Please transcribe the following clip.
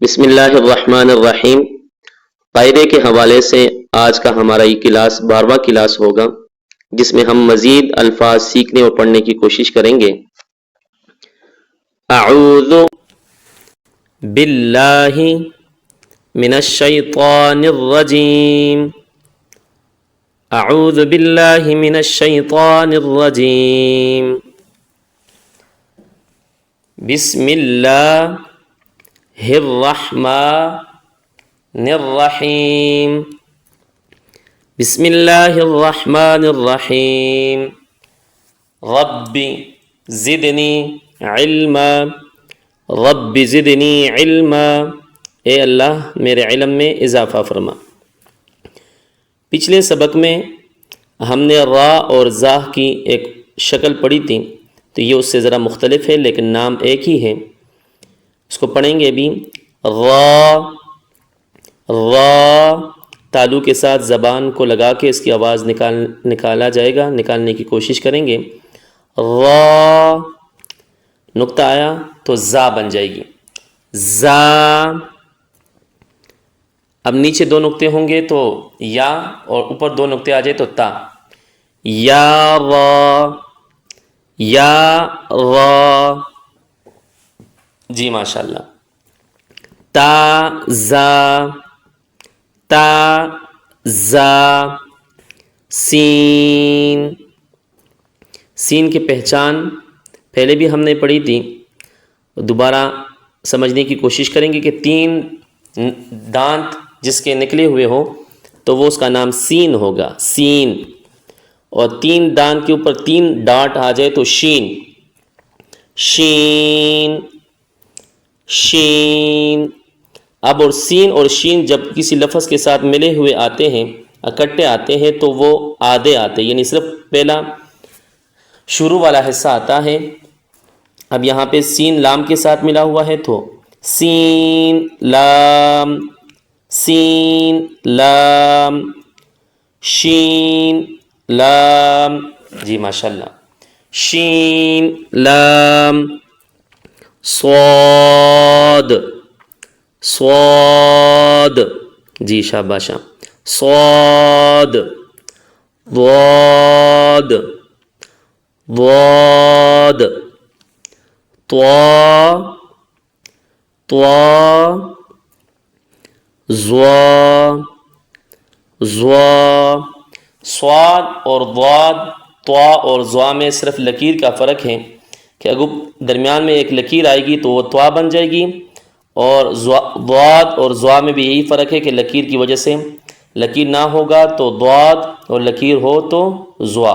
بسم اللہ الرحمن الرحیم۔ قاعدے کے حوالے سے آج کا ہمارا یہ کلاس 12واں کلاس ہوگا، جس میں ہم مزید الفاظ سیکھنے اور پڑھنے کی کوشش کریں گے۔ اعوذ باللہ من الشیطان الرجیم، اعوذ باللہ من الشیطان الرجیم، بسم اللہ الرحمن الرحیم، بسم اللہ الرحمن الرحیم، رب زدنی علما، رب زدنی علما، اے اللہ میرے علم میں اضافہ فرما۔ پچھلے سبق میں ہم نے را اور زا کی ایک شکل پڑھی تھی، تو یہ اس سے ذرا مختلف ہے لیکن نام ایک ہی ہے۔ اس کو پڑھیں گے بھی۔ را، را تالو کے ساتھ زبان کو لگا کے اس کی آواز نکالا جائے گا، نکالنے کی کوشش کریں گے۔ را نقطہ آیا تو زا بن جائے گی، زا۔ اب نیچے دو نقطے ہوں گے تو یا، اور اوپر دو نقطے آ جائے تو تا، یا را، یا را۔ جی ماشاءاللہ۔ تا زا، تا زا۔ سین، سین کی پہچان پہلے بھی ہم نے پڑھی تھی، دوبارہ سمجھنے کی کوشش کریں گے کہ تین دانت جس کے نکلے ہوئے ہو تو وہ اس کا نام سین ہوگا، سین۔ اور تین دانت کے اوپر تین ڈاٹ آ جائے تو شین، شین، شین۔ اب اور سین اور شین جب کسی لفظ کے ساتھ ملے ہوئے آتے ہیں، اکٹھے آتے ہیں، تو وہ آدھے آتے ہیں، یعنی صرف پہلا شروع والا حصہ آتا ہے۔ اب یہاں پہ سین لام کے ساتھ ملا ہوا ہے تو سین لام، سین لام، شین لام۔ جی ماشاءاللہ۔ شین لام، صاد، صاد۔ جی شاباشا۔ صاد، ضاد، ضاد۔ طا، طا، ظا، ظا۔ صاد اور ضاد، طا اور ظا میں صرف لکیر کا فرق ہے کہ اگر درمیان میں ایک لکیر آئے گی تو وہ طا بن جائے گی، اور ضاد اور ظا میں بھی یہی فرق ہے کہ لکیر کی وجہ سے لکیر نہ ہوگا تو ضاد اور لکیر ہو تو ظا۔